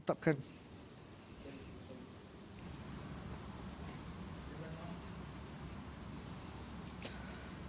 menetapkan.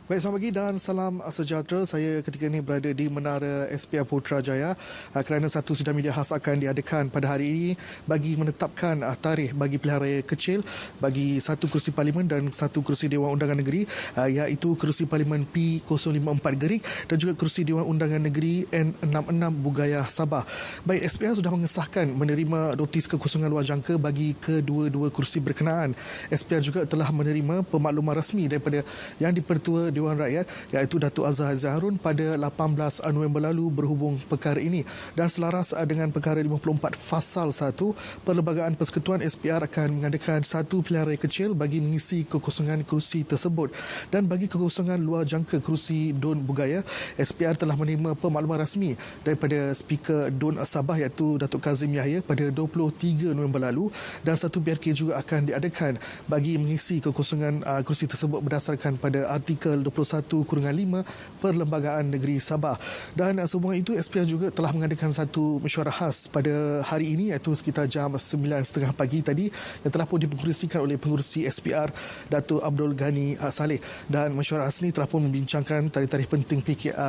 Baik, selamat pagi dan salam sejahtera. Saya ketika ini berada di Menara SPR Putrajaya kerana satu sidang media khas akan diadakan pada hari ini bagi menetapkan tarikh bagi pilihan raya kecil bagi satu kerusi parlimen dan satu kerusi Dewan Undangan Negeri, iaitu kerusi parlimen P054 Gerik dan juga kerusi Dewan Undangan Negeri N66 Bugaya Sabah. Baik, SPR sudah mengesahkan menerima notis kekosongan luar jangka bagi kedua-dua kerusi berkenaan. SPR juga telah menerima pemakluman rasmi daripada Yang di-Pertua Dewan Rakyat iaitu Datuk Azhar Harun pada 18 November lalu berhubung perkara ini, dan selaras dengan perkara 54 Fasal 1 Perlembagaan Persekutuan, SPR akan mengadakan satu pilihan raya kecil bagi mengisi kekosongan kerusi tersebut. Dan bagi kekosongan luar jangka kerusi DUN Bugaya, SPR telah menerima pemakluman rasmi daripada Speaker DUN Sabah iaitu Datuk Kazim Yahya pada 23 November lalu, dan satu PRK juga akan diadakan bagi mengisi kekosongan kerusi tersebut berdasarkan pada artikel 21/5 Perlembagaan Negeri Sabah. Dan semua itu, SPR juga telah mengadakan satu mesyuarah khas pada hari ini iaitu sekitar jam 9.30 pagi tadi, yang telah pun dipengerusikan oleh pengerusi SPR Datuk Abdul Ghani Saleh. Dan mesyuarah khas ini telah pun membincangkan tarikh-tarikh penting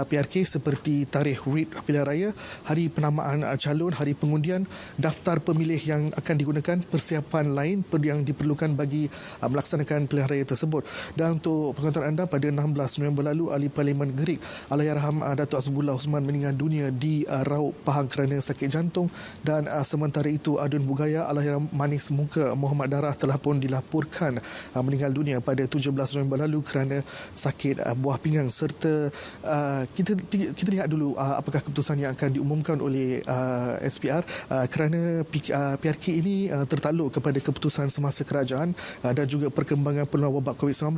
PRK seperti tarikh writ pilihan raya, hari penamaan calon, hari pengundian, daftar pemilih yang akan digunakan, persiapan lain yang diperlukan bagi melaksanakan pilihan raya tersebut. Dan untuk pengetahuan anda, pada 16 November lalu, Ahli Parlimen Gerik Allahyarham Datuk Azbullah Osman meninggal dunia di Raub Pahang kerana sakit jantung. Dan sementara itu, Adun Bugaya Allahyarham Manis Muka Muhammad Darah telah pun dilaporkan meninggal dunia pada 17 November lalu kerana sakit buah pinggang. Serta kita lihat dulu apakah keputusan yang akan diumumkan oleh SPR kerana PRK ini tertakluk kepada keputusan semasa kerajaan dan juga perkembangan peluang wabak COVID-19.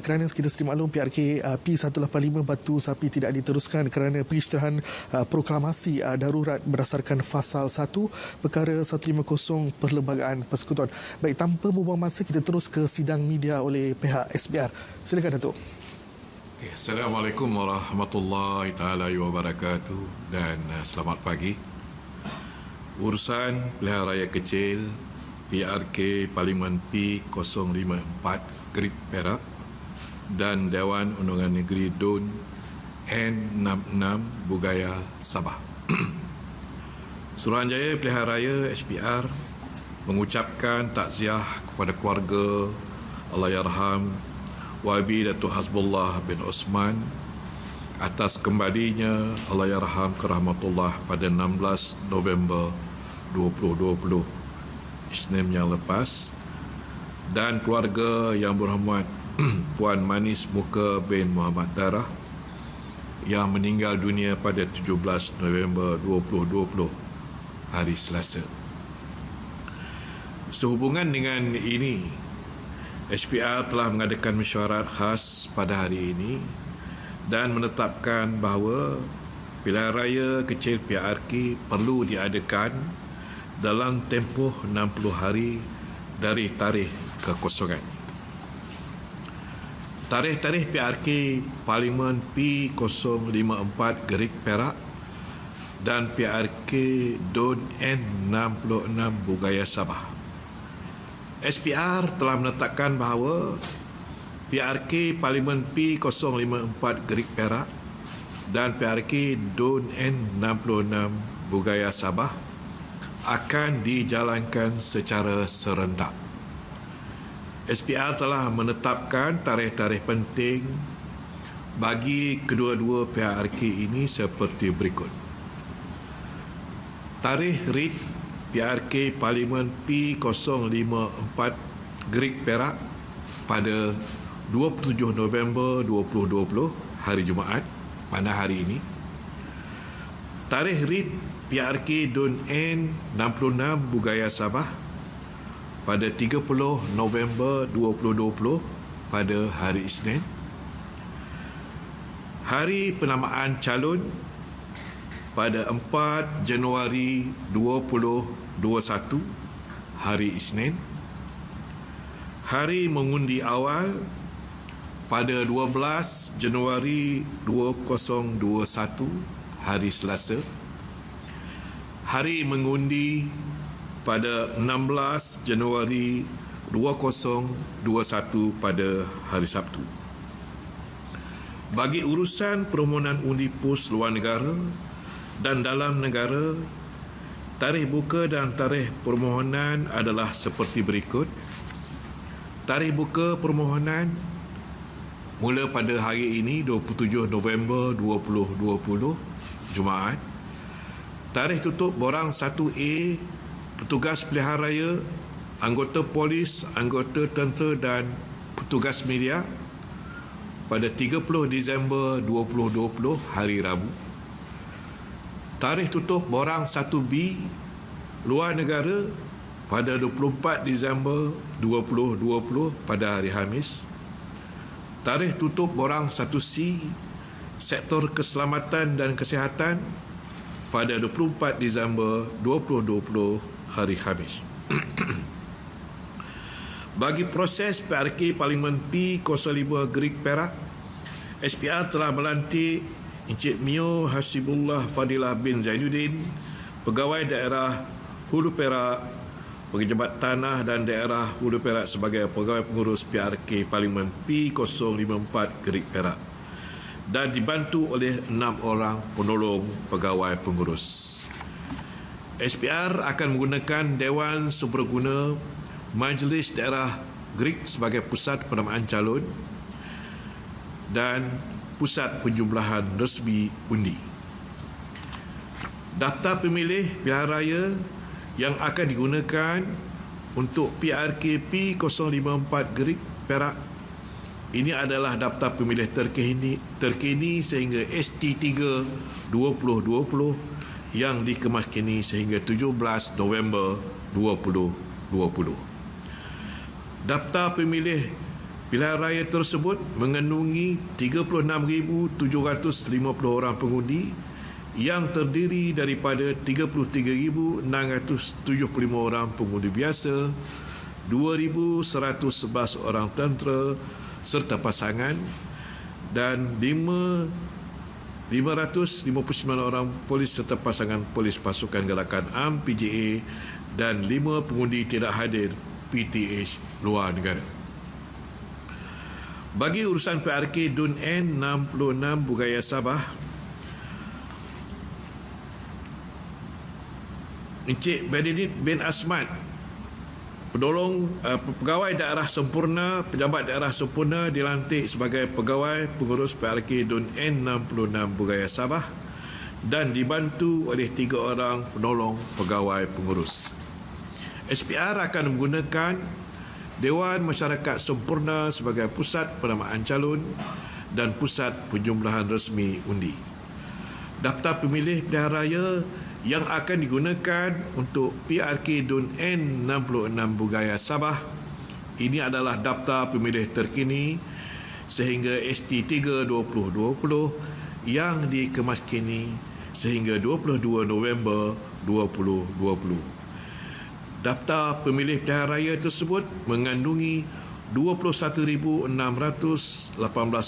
Kerana kita sedia maklum, PRK P185 Batu Sapi tidak diteruskan kerana pengisytiharan proklamasi darurat berdasarkan Fasal 1 Perkara 150 Perlembagaan Persekutuan. Baik, tanpa membuang masa, kita terus ke sidang media oleh pihak SPR. Silakan Datuk. Assalamualaikum warahmatullahi taala wabarakatuh dan selamat pagi. Urusan pilihan raya kecil PRK Parlimen P054 Gerik Perak dan Dewan Undangan Negeri DUN N66 Bugaya Sabah. Suruhanjaya Pilihan Raya SPR mengucapkan takziah kepada keluarga Allahyarham YB Datuk Hasbullah bin Osman atas kembalinya Allahyarham ke rahmatullah pada 16 November 2020 Isnin yang lepas, dan keluarga yang berhormat Puan Manis Muka bin Muhammad Darah yang meninggal dunia pada 17 November 2020 hari Selasa. Sehubungan dengan ini, SPR telah mengadakan mesyuarat khas pada hari ini dan menetapkan bahawa pilihan raya kecil PRK perlu diadakan dalam tempoh 60 hari dari tarikh kekosongan. Tarikh-tarikh PRK Parlimen P054 Gerik Perak dan PRK DUN N66 Bugaya Sabah. SPR telah menetapkan bahawa PRK Parlimen P054 Gerik Perak dan PRK DUN N66 Bugaya Sabah akan dijalankan secara serentak. SPR telah menetapkan tarikh-tarikh penting bagi kedua-dua PRK ini seperti berikut. Tarikh writ PRK Parlimen P054 Gerik Perak pada 27 November 2020 hari Jumaat pada hari ini. Tarikh writ PRK DUN N66 Bugaya Sabah pada 30 November 2020 pada hari Isnin. Hari penamaan calon pada 4 Januari 2021 hari Isnin. Hari mengundi awal pada 12 Januari 2021 hari Selasa. Hari mengundi pada 16 Januari 2021 pada hari Sabtu. Bagi urusan permohonan undi pos luar negara dan dalam negara, tarikh buka dan tarikh permohonan adalah seperti berikut. Tarikh buka permohonan mula pada hari ini 27 November 2020 Jumaat. Tarikh tutup borang 1A, petugas pilihan raya, anggota polis, anggota tentera dan petugas media pada 30 Disember 2020 hari Rabu. Tarikh tutup borang 1B luar negara pada 24 Disember 2020 pada hari Khamis. Tarikh tutup borang 1C sektor keselamatan dan kesihatan pada 24 Disember 2020 hari Khamis. Bagi proses PRK Parlimen P05 Gerik Perak, SPR telah melantik Encik Mio Hasibullah Fadilah bin Zainuddin, Pegawai Daerah Hulu Perak, Pejabat Tanah dan Daerah Hulu Perak sebagai Pegawai Pengurus PRK Parlimen P054 Gerik Perak dan dibantu oleh 6 orang penolong pegawai pengurus. SPR akan menggunakan Dewan Seberguna Majlis Daerah Gerik sebagai pusat penamaan calon dan pusat penjumlahan resmi undi. Daftar pemilih pilihan raya yang akan digunakan untuk PRK P054 Gerik Perak ini adalah daftar pemilih terkini sehingga ST3 2020 yang dikemaskini sehingga 17 November 2020. Daftar pemilih pilihan raya tersebut mengandungi 36,750 orang pengundi yang terdiri daripada 33,675 orang pengundi biasa, 2,111 orang tentera serta pasangan dan 559 orang polis serta pasangan polis pasukan gerakan AM PJA dan 5 pengundi tidak hadir PTH luar negara. Bagi urusan PRK DUN N66 Bugaya Sabah, Encik Benedict bin Asmat, pegawai daerah sempurna, pejabat daerah sempurna dilantik sebagai pegawai pengurus PRK DUN N66 Bugaya Sabah dan dibantu oleh 3 orang penolong pegawai pengurus. SPR akan menggunakan Dewan Masyarakat Sempurna sebagai pusat penamaan calon dan pusat penjumlahan resmi undi. Daftar pemilih pilihan raya yang akan digunakan untuk PRK DUN N66 Bugaya Sabah ini adalah daftar pemilih terkini sehingga ST3 2020 yang dikemaskini sehingga 22 November 2020. Daftar pemilih pilihan raya tersebut mengandungi 21,618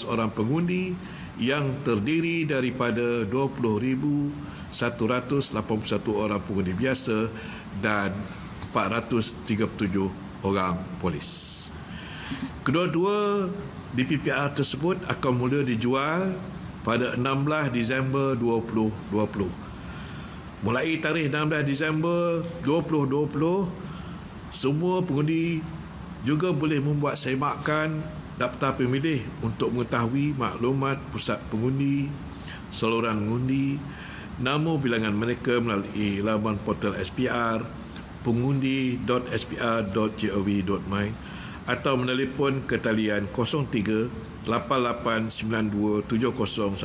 orang pengundi yang terdiri daripada 20,181 orang pengundi biasa dan 437 orang polis. Kedua-dua DPPR tersebut akan mula dijual pada 16 Disember 2020. Mulai tarikh 16 Disember 2020, semua pengundi juga boleh membuat semakan daftar pemilih untuk mengetahui maklumat pusat pengundi, saluran mengundi, nama bilangan mereka melalui laman portal SPR, pengundi.spr.gov.my atau menelefon ke talian 03 8892 7018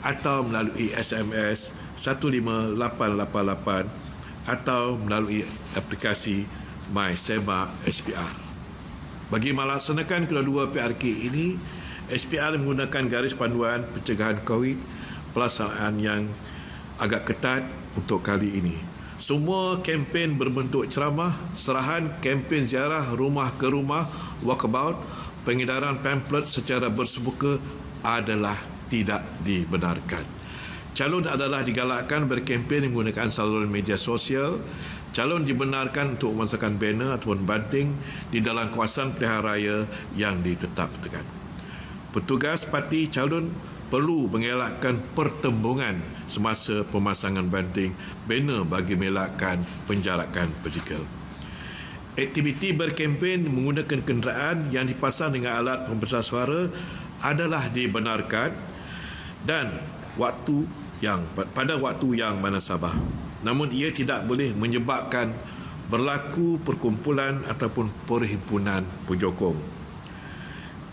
atau melalui SMS 15888 atau melalui aplikasi MySema SPR. Bagi melaksanakan kedua-dua PRK ini, SPR menggunakan garis panduan pencegahan COVID pelaksanaan yang agak ketat untuk kali ini. Semua kempen berbentuk ceramah, serahan, kempen ziarah rumah ke rumah, walkabout, pengedaran pamflet secara bersebuka adalah tidak dibenarkan. Calon adalah digalakkan berkempen menggunakan saluran media sosial calon dibenarkan untuk memasangkan banner ataupun banting di dalam kawasan pilihan raya yang ditetapkan. Petugas parti calon perlu mengelakkan pertembungan semasa pemasangan banting banner bagi mengelakkan penjarakan fizikal. Aktiviti berkempen menggunakan kenderaan yang dipasang dengan alat pembesar suara adalah dibenarkan dan pada waktu yang munasabah. Namun ia tidak boleh menyebabkan berlaku perkumpulan ataupun perhimpunan penyokong.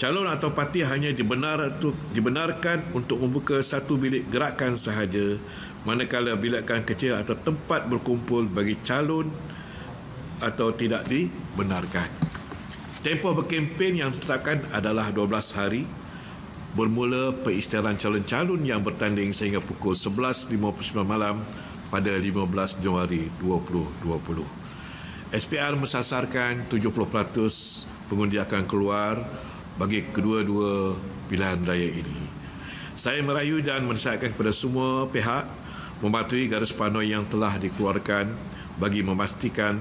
Calon atau parti hanya dibenarkan untuk membuka satu bilik gerakan sahaja, manakala bilakan kecil atau tempat berkumpul bagi calon atau tidak dibenarkan. Tempoh berkempen yang ditetapkan adalah 12 hari, bermula perisytiharan calon-calon yang bertanding sehingga pukul 11.59 malam pada 15 Januari 2020. SPR mensasarkan 70% pengundi akan keluar bagi kedua-dua pilihan raya ini. Saya merayu dan menasihatkan kepada semua pihak mematuhi garis panoi yang telah dikeluarkan bagi memastikan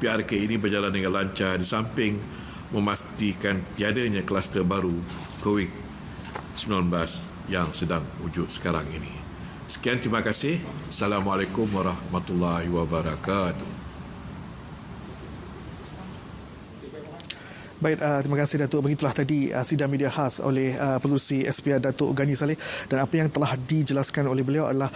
PRK ini berjalan dengan lancar di samping memastikan tiadanya kluster baru COVID-19 yang sedang wujud sekarang ini. Sekian, terima kasih. Assalamualaikum warahmatullahi wabarakatuh. Baik, terima kasih Datuk. Begitulah tadi sidang media khas oleh Pengerusi SPR Datuk Ghani Saleh, dan apa yang telah dijelaskan oleh beliau adalah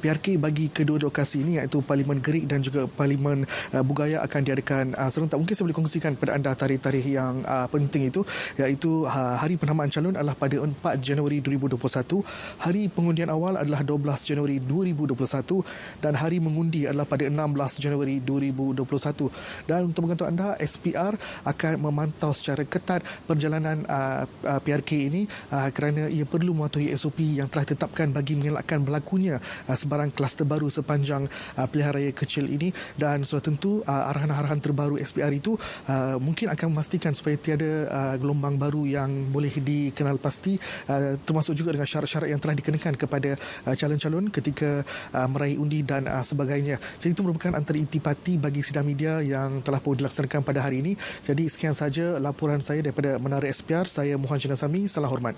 PRK bagi kedua lokasi ini, iaitu Parlimen Gerik dan juga Parlimen Bugaya akan diadakan serentak. Mungkin saya boleh kongsikan kepada anda tarikh-tarikh yang penting itu, iaitu hari penamaan calon adalah pada 4 Januari 2021, hari pengundian awal adalah 12 Januari 2021 dan hari mengundi adalah pada 16 Januari 2021. Dan untuk membantu anda, SPR akan memantau secara ketat perjalanan PRK ini kerana ia perlu mematuhi SOP yang telah ditetapkan bagi mengelakkan berlakunya sebarang kluster baru sepanjang pilihan raya kecil ini. Dan sudah tentu arahan-arahan terbaru SPR itu mungkin akan memastikan supaya tiada gelombang baru yang boleh dikenal pasti, termasuk juga dengan syarat-syarat yang telah dikenakan kepada calon-calon ketika meraih undi dan sebagainya. Jadi itu merupakan antara intipati bagi sidang media yang telah pun dilaksanakan pada hari ini. Jadi sekian saja laporan saya daripada Menara SPR. Saya Muhammad Jinasami. Salam hormat.